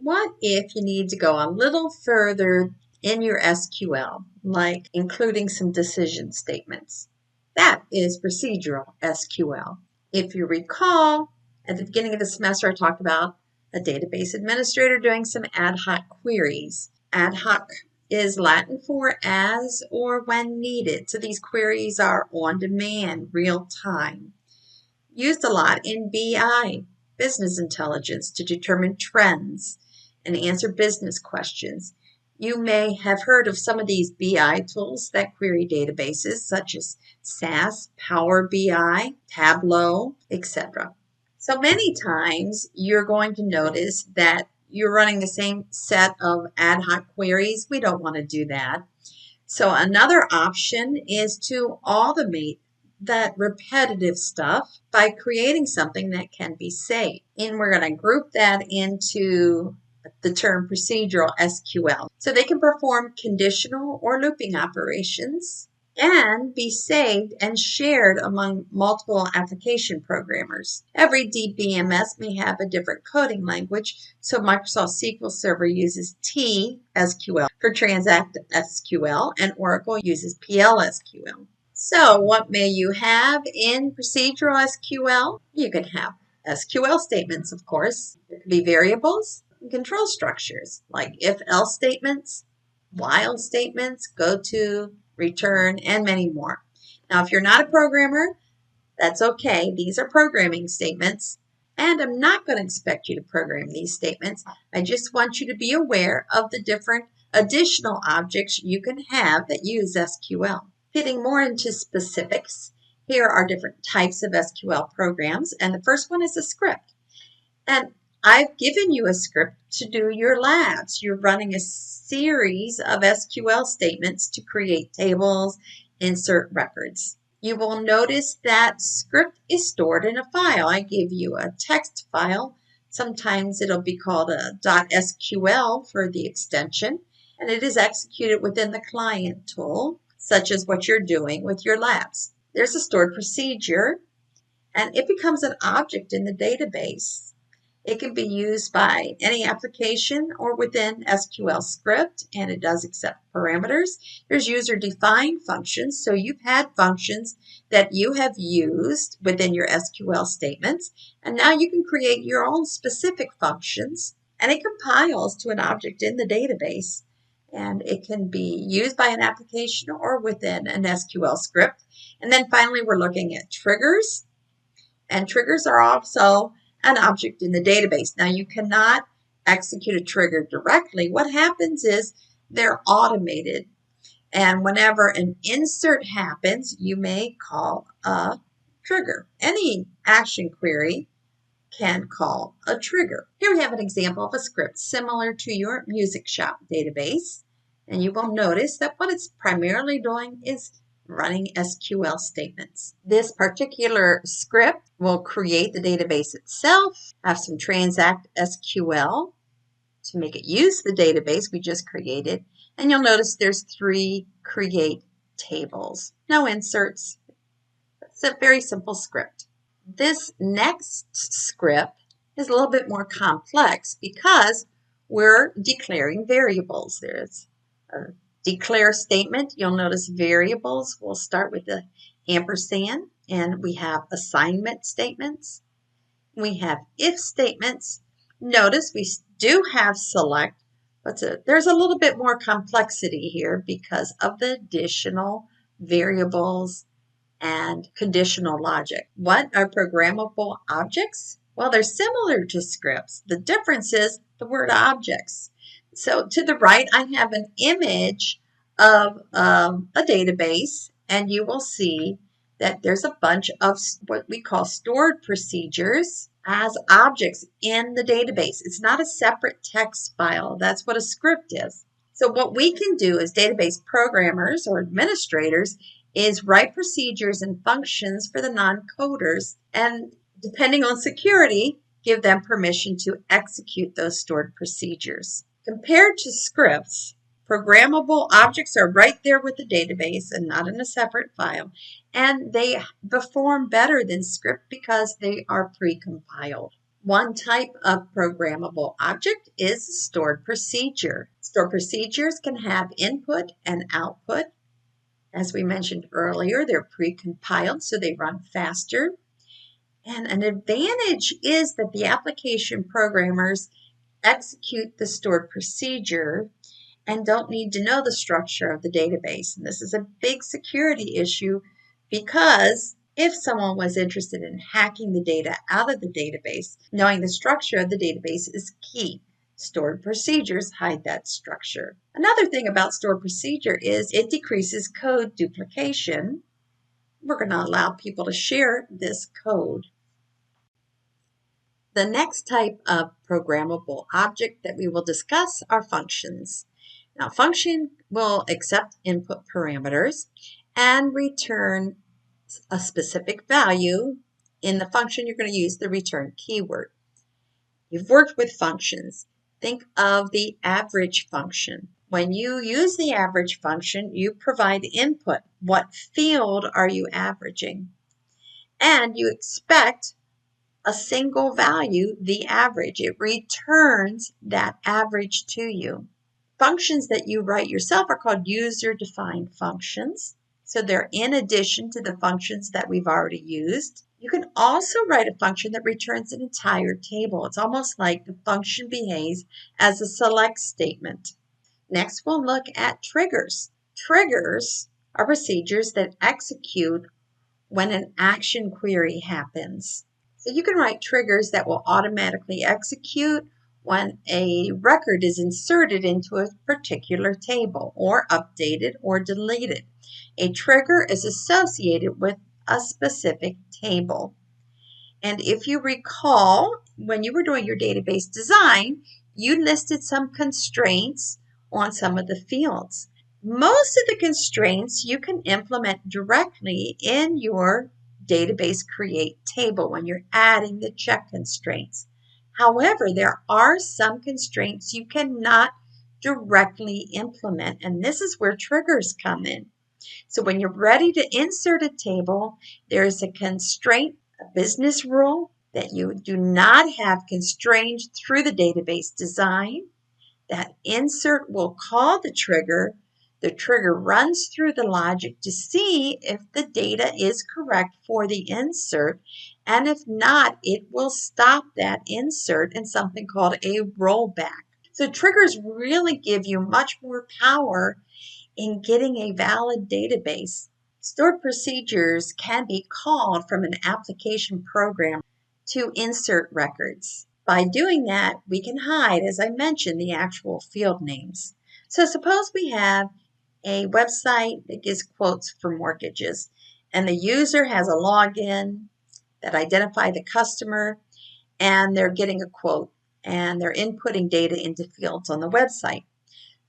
What if you need to go a little further in your SQL, like including some decision statements? That is procedural SQL. If you recall, at the beginning of the semester, I talked about a database administrator doing some ad hoc queries. Ad hoc is Latin for as or when needed. So these queries are on demand, real time. Used a lot in BI, business intelligence, to determine trends and answer business questions. You may have heard of some of these BI tools that query databases, such as SAS, Power BI, Tableau, etc. So many times you're going to notice that you're running the same set of ad hoc queries. We don't want to do that. So another option is to automate that repetitive stuff by creating something that can be saved. And we're going to group that into the term procedural SQL. So they can perform conditional or looping operations and be saved and shared among multiple application programmers. Every DBMS may have a different coding language, so Microsoft SQL Server uses TSQL for Transact SQL, and Oracle uses PLSQL. So what may you have in procedural SQL? You can have SQL statements, of course. There could be variables and control structures like if-else statements, while statements, go to, return, and many more. Now, if you're not a programmer, that's okay. These are programming statements, and I'm not going to expect you to program these statements. I just want you to be aware of the different additional objects you can have that use SQL. Getting more into specifics, here are different types of SQL programs, and the first one is a script. And I've given you a script to do your labs. You're running a series of SQL statements to create tables, insert records. You will notice that script is stored in a file. I gave you a text file. Sometimes it'll be called a .sql for the extension, and it is executed within the client tool, such as what you're doing with your labs. There's a stored procedure, and it becomes an object in the database. It can be used by any application or within SQL script, and it does accept parameters. There's user-defined functions, so you've had functions that you have used within your SQL statements, and now you can create your own specific functions, and it compiles to an object in the database, and it can be used by an application or within an SQL script. And then finally, we're looking at triggers, and triggers are also an object in the database. Now, you cannot execute a trigger directly. What happens is they're automated. And whenever an insert happens, you may call a trigger. Any action query can call a trigger. Here we have an example of a script similar to your music shop database. And you will notice that what it's primarily doing is running SQL statements. This particular script will create the database itself, have some Transact SQL to make it use the database we just created, and you'll notice there's 3 create tables. No inserts. It's a very simple script. This next script is a little bit more complex because we're declaring variables. There's a declare statement. You'll notice variables. We'll start with the ampersand, and we have assignment statements. We have if statements. Notice we do have select, but there's a little bit more complexity here because of the additional variables and conditional logic. What are programmable objects? Well, they're similar to scripts. The difference is the word objects. So to the right, I have an image of a database, and you will see that there's a bunch of what we call stored procedures as objects in the database. It's not a separate text file. That's what a script is. So what we can do as database programmers or administrators is write procedures and functions for the non-coders, and depending on security, give them permission to execute those stored procedures. Compared to scripts, programmable objects are right there with the database and not in a separate file, and they perform better than script because they are pre-compiled. One type of programmable object is a stored procedure. Stored procedures can have input and output. As we mentioned earlier, they're pre-compiled, so they run faster. And an advantage is that the application programmers execute the stored procedure and don't need to know the structure of the database. And this is a big security issue because if someone was interested in hacking the data out of the database, knowing the structure of the database is key. Stored procedures hide that structure. Another thing about stored procedure is it decreases code duplication. We're going to allow people to share this code. The next type of programmable object that we will discuss are functions. Now, function will accept input parameters and return a specific value. In the function, you're going to use the return keyword. You've worked with functions. Think of the average function. When you use the average function, you provide input. What field are you averaging? And you expect a single value, the average. It returns that average to you. Functions that you write yourself are called user-defined functions. So they're in addition to the functions that we've already used. You can also write a function that returns an entire table. It's almost like the function behaves as a select statement. Next, we'll look at triggers. Triggers are procedures that execute when an action query happens. So you can write triggers that will automatically execute when a record is inserted into a particular table or updated or deleted. A trigger is associated with a specific table. And if you recall, when you were doing your database design, you listed some constraints on some of the fields. Most of the constraints you can implement directly in your database create table when you're adding the check constraints. However, there are some constraints you cannot directly implement, and this is where triggers come in. So when you're ready to insert a table, there is a constraint, a business rule that you do not have constrained through the database design. That insert will call the trigger. The trigger runs through the logic to see if the data is correct for the insert, and if not, it will stop that insert in something called a rollback. So triggers really give you much more power in getting a valid database. Stored procedures can be called from an application program to insert records. By doing that, we can hide, as I mentioned, the actual field names. So suppose we have a website that gives quotes for mortgages, and the user has a login that identify the customer, and they're getting a quote, and they're inputting data into fields on the website.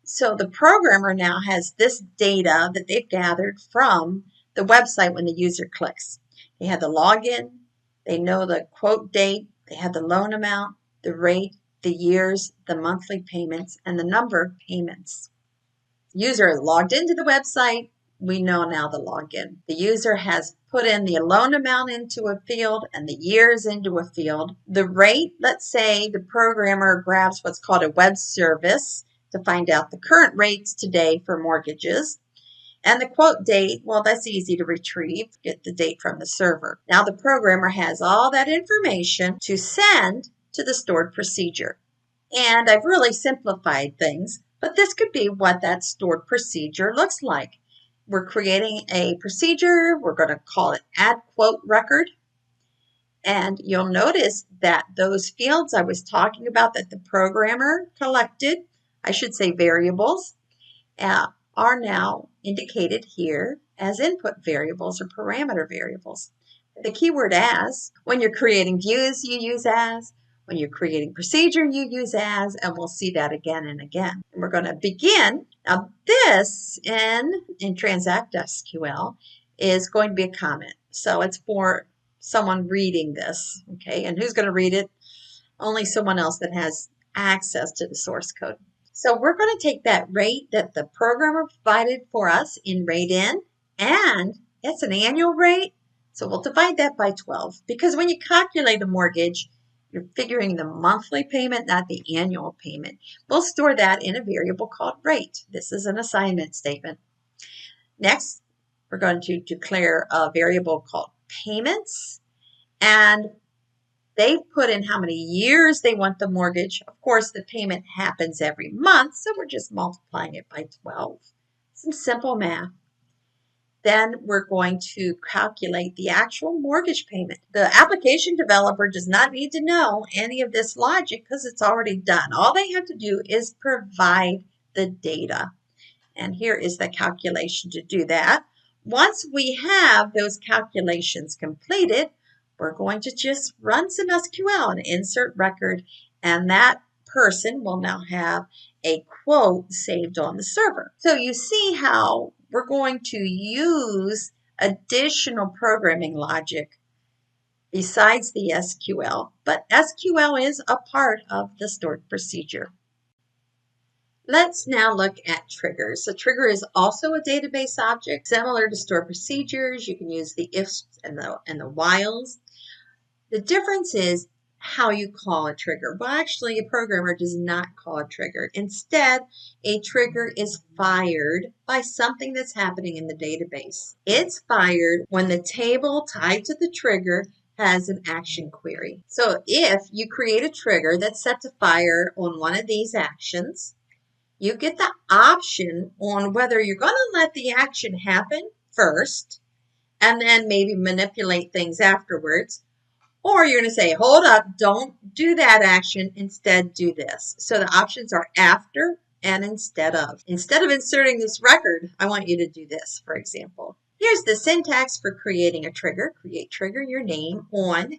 So the programmer now has this data that they've gathered from the website when the user clicks. They have the login, they know the quote date, they have the loan amount, the rate, the years, the monthly payments, and the number of payments. User is logged into the website. We know now the login. The user has put in the loan amount into a field and the years into a field. The rate, let's say the programmer grabs what's called a web service to find out the current rates today for mortgages. And the quote date, well, that's easy to retrieve. Get the date from the server. Now the programmer has all that information to send to the stored procedure. And I've really simplified things, but this could be what that stored procedure looks like. We're creating a procedure. We're going to call it add quote record. And you'll notice that those fields I was talking about that the programmer collected, I should say variables, are now indicated here as input variables or parameter variables. The keyword as, when you're creating views, you use as. When you're creating procedure, you use as, and we'll see that again and again. And we're going to begin. Now this in Transact SQL is going to be a comment. So it's for someone reading this, okay? And who's going to read it? Only someone else that has access to the source code. So we're going to take that rate that the programmer provided for us in rate in, and it's an annual rate. So we'll divide that by 12 because when you calculate a mortgage, You're figuring the monthly payment, not the annual payment. We'll store that in a variable called rate. This is an assignment statement. Next, we're going to declare a variable called payments, and they've put in how many years they want the mortgage. Of course, the payment happens every month, so we're just multiplying it by 12. Some simple math. Then we're going to calculate the actual mortgage payment. The application developer does not need to know any of this logic because it's already done. All they have to do is provide the data. And here is the calculation to do that. Once we have those calculations completed, we're going to just run some SQL and insert record, and that person will now have a quote saved on the server. So you see how we're going to use additional programming logic besides the SQL, but SQL is a part of the stored procedure. Let's now look at triggers. A trigger is also a database object. Similar to stored procedures, you can use the ifs and the whiles. The difference is how you call a trigger. Well, actually, a programmer does not call a trigger. Instead, a trigger is fired by something that's happening in the database. It's fired when the table tied to the trigger has an action query. So if you create a trigger that's set to fire on one of these actions, you get the option on whether you're going to let the action happen first and then maybe manipulate things afterwards, or you're going to say, hold up, don't do that action, instead do this. So the options are after and instead of. Instead of inserting this record, I want you to do this, for example. Here's the syntax for creating a trigger. Create trigger, your name, on.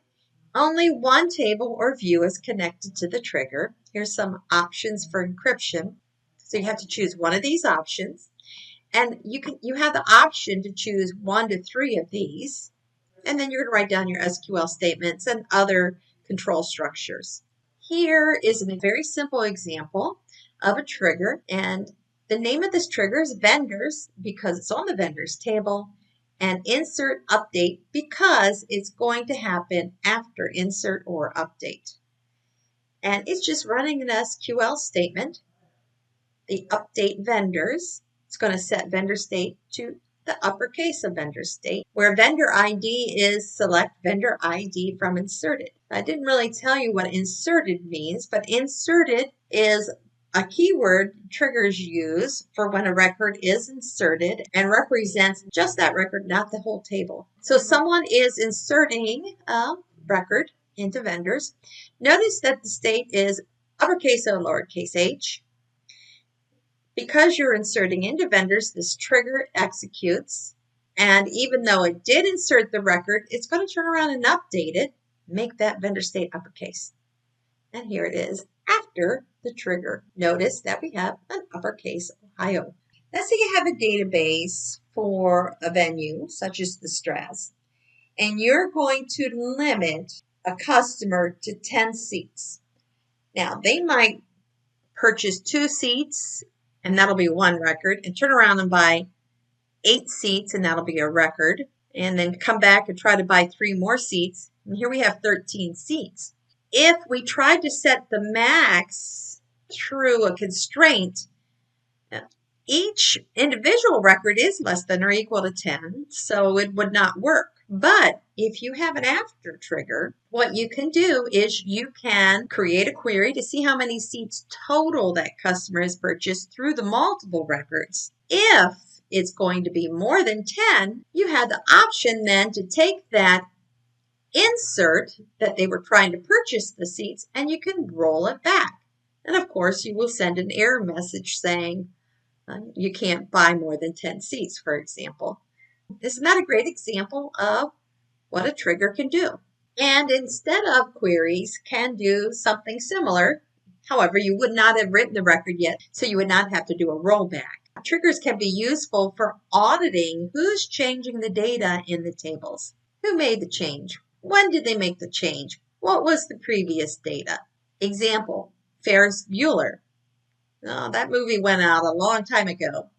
Only one table or view is connected to the trigger. Here's some options for encryption. So you have to choose one of these options. And you have the option to choose 1 to 3 of these. And then you're going to write down your SQL statements and other control structures. Here is a very simple example of a trigger, and the name of this trigger is vendors because it's on the vendors table, and insert update because it's going to happen after insert or update. And it's just running an SQL statement. The update vendors, it's going to set vendor state to the uppercase of vendor state, where vendor ID is select vendor ID from inserted. I didn't really tell you what inserted means, but inserted is a keyword triggers use for when a record is inserted and represents just that record, not the whole table. So someone is inserting a record into vendors. Notice that the state is uppercase O, lowercase h. Because you're inserting into vendors, this trigger executes, and even though it did insert the record, it's going to turn around and update it, make that vendor state uppercase. And here it is after the trigger. Notice that we have an uppercase Ohio. Let's say you have a database for a venue, such as the Straz, and you're going to limit a customer to 10 seats. Now, they might purchase 2 seats, and that'll be 1 record, and turn around and buy 8 seats, and that'll be a record, and then come back and try to buy 3 more seats, and here we have 13 seats. If we tried to set the max through a constraint, each individual record is less than or equal to 10, so it would not work. But if you have an after trigger, what you can do is you can create a query to see how many seats total that customer has purchased through the multiple records. If it's going to be more than 10, you have the option then to take that insert that they were trying to purchase the seats and you can roll it back. And of course, you will send an error message saying you can't buy more than 10 seats, for example. Isn't that a great example of what a trigger can do? And instead of queries, can do something similar. However, you would not have written the record yet, so you would not have to do a rollback. Triggers can be useful for auditing who's changing the data in the tables. Who made the change? When did they make the change? What was the previous data? Example, Ferris Bueller. Oh, that movie went out a long time ago.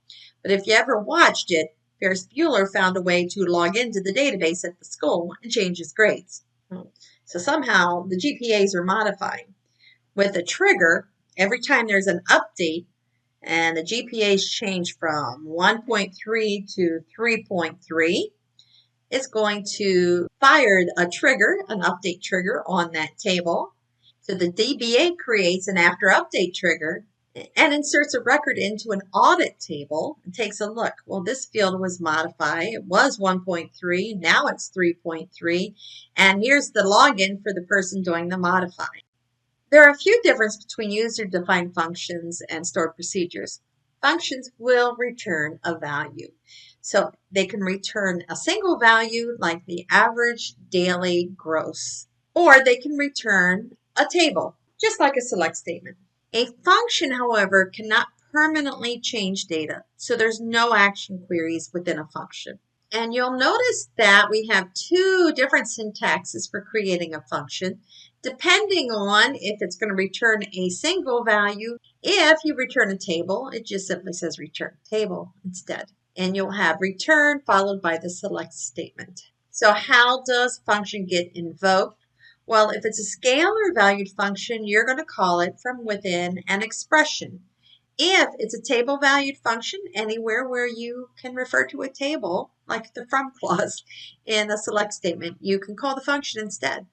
But if you ever watched it, Ferris Bueller found a way to log into the database at the school and change his grades. So somehow the GPAs are modifying. With a trigger, every time there's an update and the GPAs change from 1.3 to 3.3, it's going to fire a trigger, an update trigger on that table. So the DBA creates an after update trigger and inserts a record into an audit table and takes a look. Well, this field was modified. It was 1.3, now it's 3.3, and here's the login for the person doing the modifying. There are a few differences between user-defined functions and stored procedures. Functions will return a value. So they can return a single value like the average daily gross, or they can return a table, just like a select statement. A function, however, cannot permanently change data, so there's no action queries within a function. And you'll notice that we have two different syntaxes for creating a function, depending on if it's going to return a single value. If you return a table, it just simply says return table instead. And you'll have return followed by the select statement. So how does function get invoked? Well, if it's a scalar valued function, you're going to call it from within an expression. If it's a table valued function, anywhere where you can refer to a table, like the from clause in a select statement, you can call the function instead.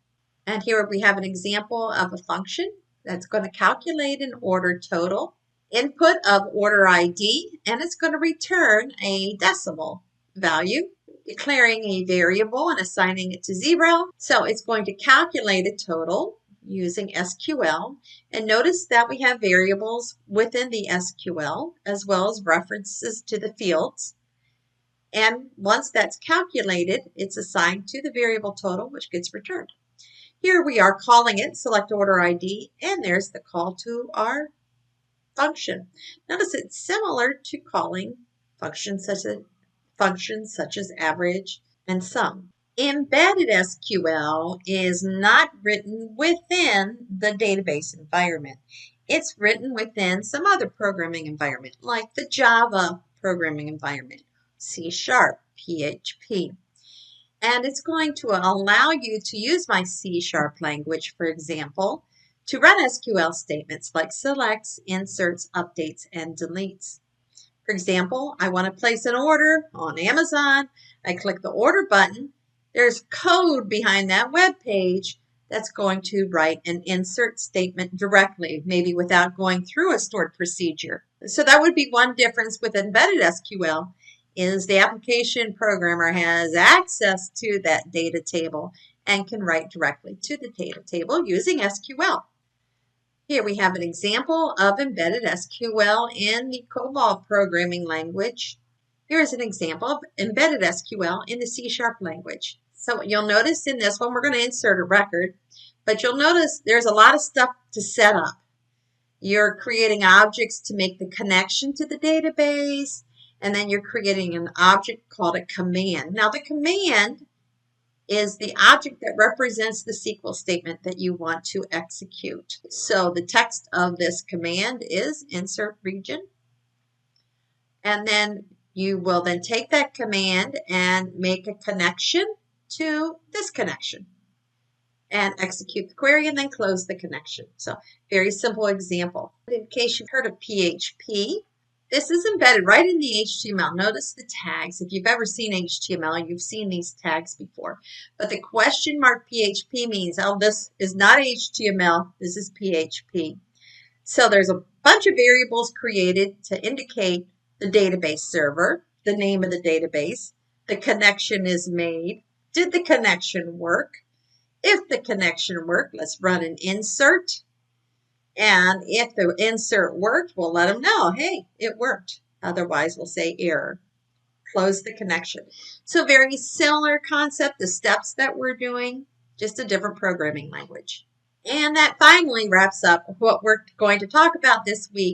And here we have an example of a function that's going to calculate an order total, input of order ID, and it's going to return a decimal value, declaring a variable and assigning it to 0. So it's going to calculate a total using SQL. And notice that we have variables within the SQL as well as references to the fields. And once that's calculated, it's assigned to the variable total, which gets returned. Here we are calling it select order ID, and there's the call to our function. Notice it's similar to calling functions such as average and sum. Embedded SQL is not written within the database environment. It's written within some other programming environment, like the Java programming environment, C#, PHP. And it's going to allow you to use my C# language, for example, to run SQL statements like selects, inserts, updates, and deletes. For example, I want to place an order on Amazon. I click the order button. There's code behind that web page that's going to write an insert statement directly, maybe without going through a stored procedure. So that would be one difference with embedded SQL, is the application programmer has access to that data table and can write directly to the data table using SQL. Here we have an example of embedded SQL in the COBOL programming language. Here is an example of embedded SQL in the C# language. So you'll notice in this one, we're going to insert a record, but you'll notice there's a lot of stuff to set up. You're creating objects to make the connection to the database, and then you're creating an object called a command. Now the command is the object that represents the SQL statement that you want to execute. So the text of this command is insert region. And then you will then take that command and make a connection to this connection and execute the query and then close the connection. So very simple example. In case you've heard of PHP, this is embedded right in the HTML. Notice the tags. If you've ever seen HTML, you've seen these tags before. But the question mark PHP means, oh, this is not HTML, this is PHP. So there's a bunch of variables created to indicate the database server, the name of the database, the connection is made, did the connection work? If the connection worked, let's run an insert. And if the insert worked, we'll let them know, hey, it worked. Otherwise, we'll say error. Close the connection. So very similar concept, the steps that we're doing, just a different programming language. And that finally wraps up what we're going to talk about this week.